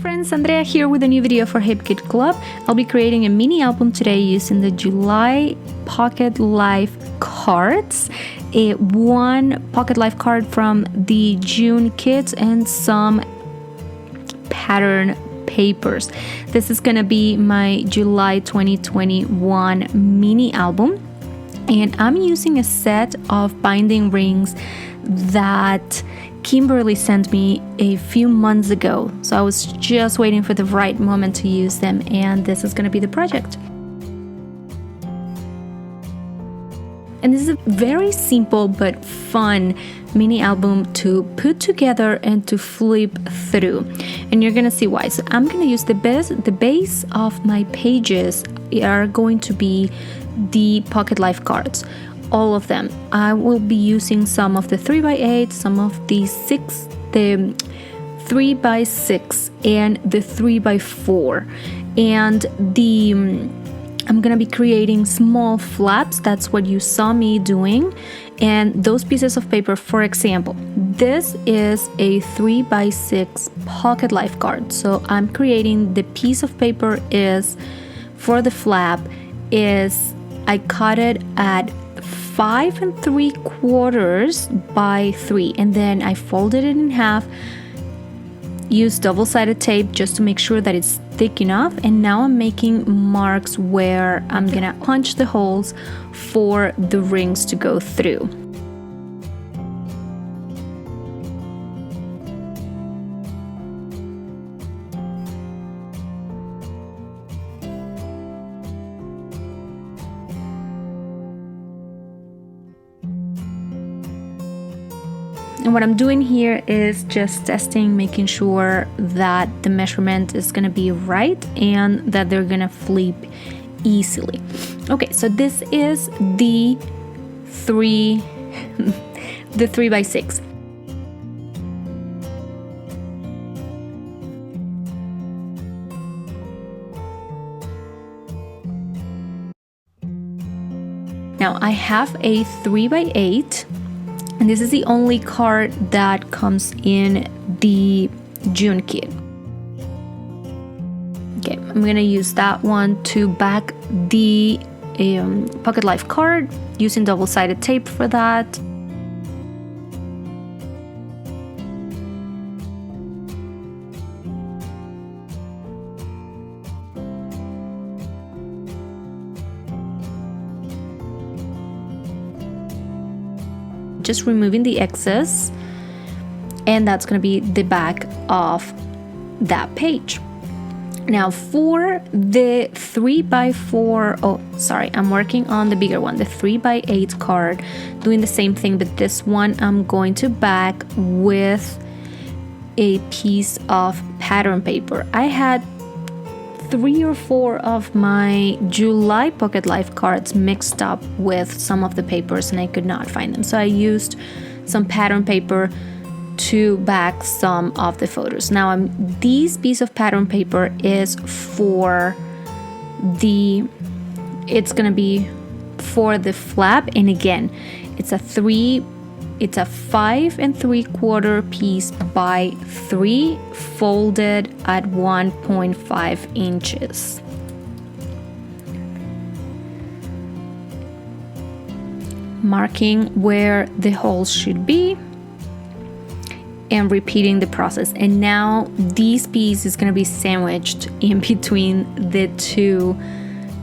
Friends, Andrea here with a new video for Hip Kid Club. I'll be creating a mini album today using the July Pocket Life cards, one Pocket Life card from the June kits, and some pattern papers. This is gonna be my July 2021 mini album, and I'm using a set of binding rings that Kimberly sent me a few months ago, so I was just waiting for the right moment to use them, and this is going to be the project. And this is a very simple but fun mini album to put together and to flip through, and you're going to see why. So I'm going to use the base of my pages are going to be the Pocket Life cards. All of them. I will be using some of the 3x8, some of the 3x6, and the 3x4. And I'm gonna be creating small flaps. That's what you saw me doing. And those pieces of paper, for example, this is a 3x6 Pocket Life card. So I'm creating, the piece of paper is, for the flap, is I cut it at 5 3/4 by 3, and then I folded it in half, used double-sided tape just to make sure that it's thick enough, and now I'm making marks where I'm gonna punch the holes for the rings to go through. And what I'm doing here is just testing, making sure that the measurement is going to be right and that they're going to flip easily. Okay, so this is the 3x6. Now I have a 3x8. And this is the only card that comes in the June kit. Okay, I'm gonna use that one to back the Pocket Life card, using double-sided tape for that. Just removing the excess, and that's going to be the back of that page. Now for the 3x4, I'm working on the bigger one, the 3x8 card, doing the same thing, but this one I'm going to back with a piece of pattern paper. I had 3 or 4 of my July Pocket Life cards mixed up with some of the papers, and I could not find them. So I used some pattern paper to back some of the photos. Now this piece of pattern paper is for it's gonna be for the flap, and again, it's a 5 3/4 piece by 3, folded at 1.5 inches. Marking where the holes should be and repeating the process. And now this piece is going to be sandwiched in between the two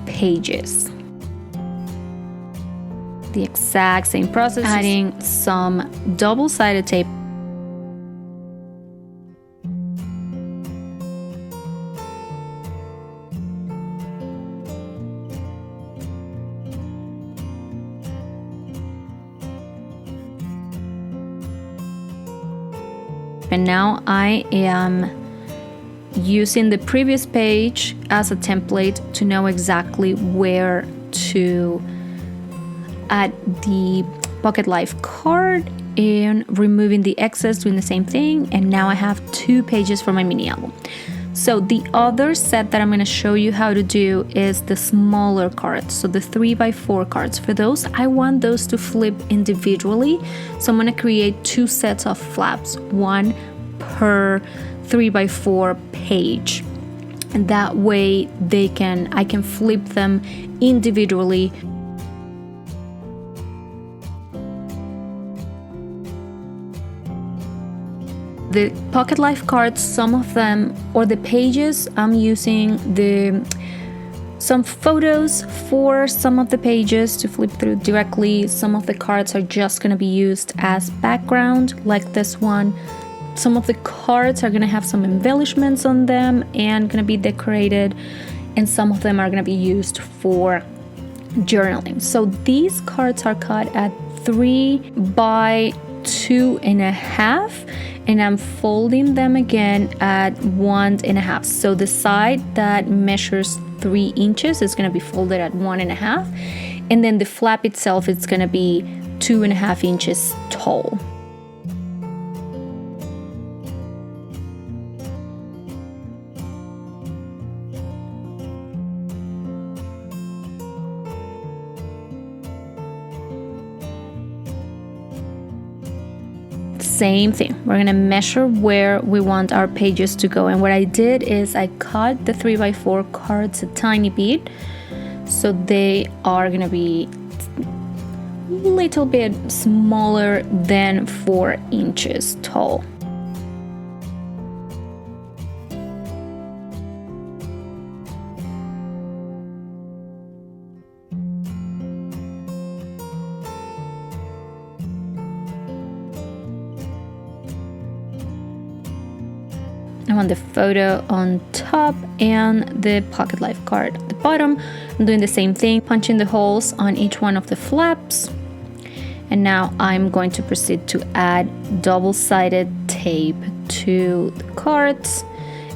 pages. The exact same process, adding some double-sided tape. And now I am using the previous page as a template to know exactly where to add the Pocket Life card, and removing the excess, doing the same thing. And now I have 2 pages for my mini album. So the other set that I'm going to show you how to do is the smaller cards, so the 3x4 cards. For those, I want those to flip individually, so I'm going to create 2 sets of flaps, one per 3x4 page, and that way I can flip them individually. The pocket life cards, some of them, or the pages, I'm using some photos for some of the pages to flip through directly. Some of the cards are just going to be used as background, like this one. Some of the cards are going to have some embellishments on them and going to be decorated, and some of them are going to be used for journaling. So these cards are cut at 3x2.5, and I'm folding them again at 1.5. So the side that measures 3 inches is going to be folded at 1.5, and then the flap itself is going to be 2.5 inches tall. Same thing, we're gonna measure where we want our pages to go, and what I did is I cut the 3x4 cards a tiny bit, so they are gonna be a little bit smaller than 4 inches tall. I want the photo on top and the pocket life card at the bottom. I'm doing the same thing, punching the holes on each one of the flaps. And now I'm going to proceed to add double-sided tape to the cards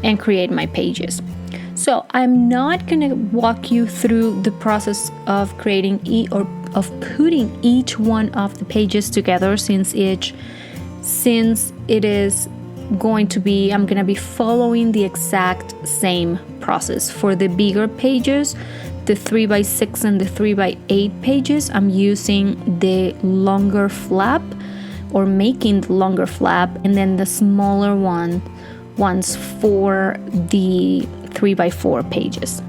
and create my pages. So I'm not going to walk you through the process of creating of putting each one of the pages together, since it is going to be, I'm going to be following the exact same process. For the bigger pages, the 3x6 and the 3x8 pages, I'm using the longer flap, or making the longer flap, and then the smaller ones for the 3x4 pages.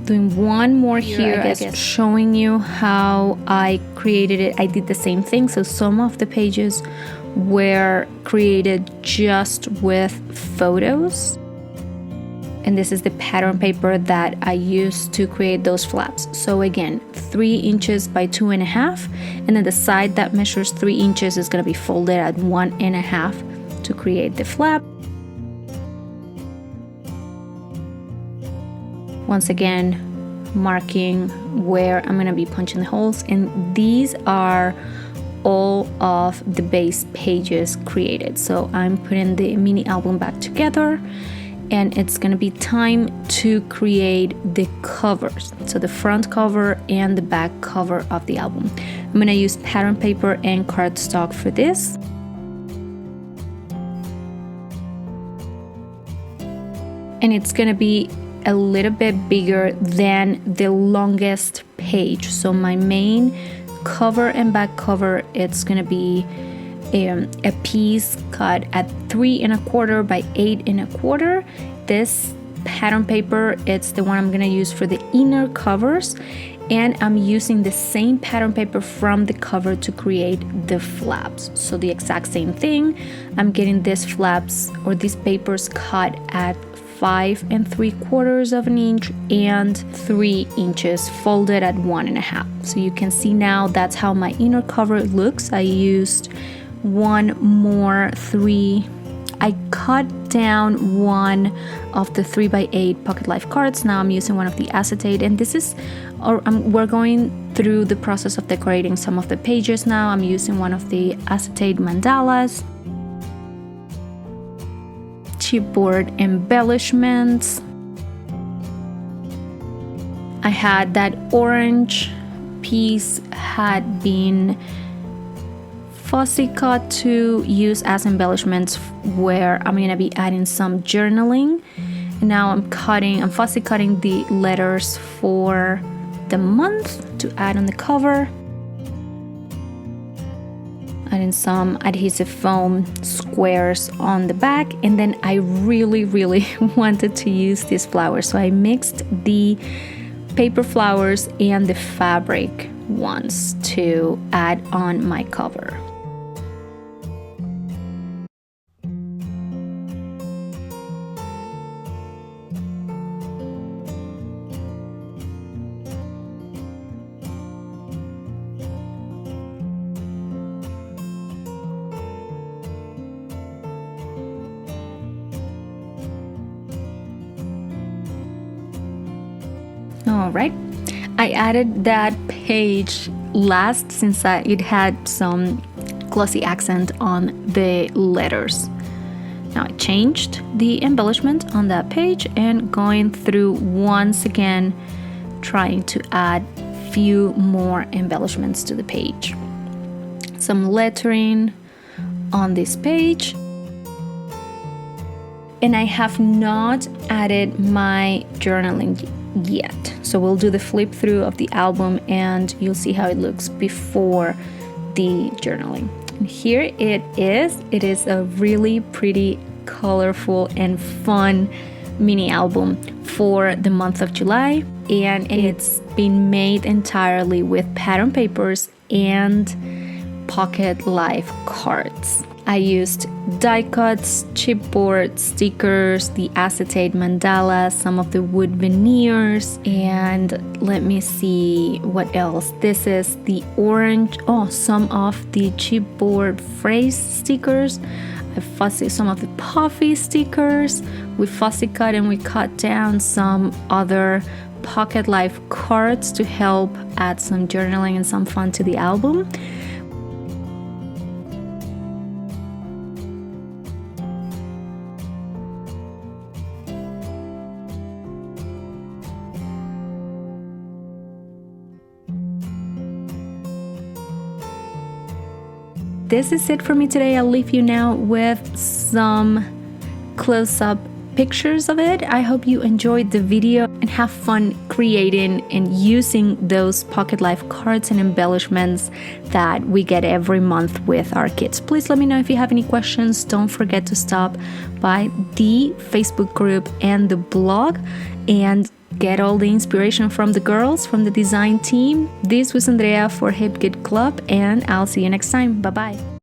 Doing one more here, I guess, showing you how I created it. I did the same thing. So some of the pages were created just with photos. And this is the pattern paper that I used to create those flaps. So again, 3 inches by 2.5. And then the side that measures 3 inches is going to be folded at 1.5 to create the flap. Once again, marking where I'm going to be punching the holes, and these are all of the base pages created. So I'm putting the mini album back together, and it's going to be time to create the covers. So the front cover and the back cover of the album. I'm going to use pattern paper and cardstock for this. And it's going to be a little bit bigger than the longest page. So my main cover and back cover, it's gonna be a piece cut at 3.25 by 8.25. This pattern paper, it's the one I'm gonna use for the inner covers, and I'm using the same pattern paper from the cover to create the flaps. So the exact same thing, I'm getting these flaps or these papers cut at 5.75 of an inch and 3 inches folded at 1.5. So you can see now that's how my inner cover looks. I used one more I cut down one of the 3x8 pocket life cards. Now I'm using one of the acetate, and this is, we're going through the process of decorating some of the pages now. I'm using one of the acetate mandalas. Chipboard embellishments. I had that orange piece had been fussy cut to use as embellishments where I'm gonna be adding some journaling. And now I'm fussy cutting the letters for the month to add on the cover. Adding some adhesive foam squares on the back, and then I really wanted to use these flowers, so I mixed the paper flowers and the fabric ones to add on my cover. All right, I added that page last since it had some glossy accent on the letters. Now I changed the embellishment on that page and going through once again, trying to add few more embellishments to the page. Some lettering on this page. And I have not added my journaling yet. So we'll do the flip through of the album and you'll see how it looks before the journaling. And here it is. It is a really pretty, colorful and fun mini album for the month of July. And it's been made entirely with pattern papers and pocket life cards. I used die cuts, chipboard stickers, the acetate mandala, some of the wood veneers, and let me see what else. This is the orange, some of the chipboard phrase stickers. I fussy some of the puffy stickers. We fussy cut and we cut down some other pocket life cards to help add some journaling and some fun to the album. This is it for me today. I'll leave you now with some close-up pictures of it. I hope you enjoyed the video and have fun creating and using those pocket life cards and embellishments that we get every month with our kids. Please let me know if you have any questions. Don't forget to stop by the Facebook group and the blog and get all the inspiration from the girls, from the design team. This was Andrea for Hip Kid Club, and I'll see you next time. Bye-bye.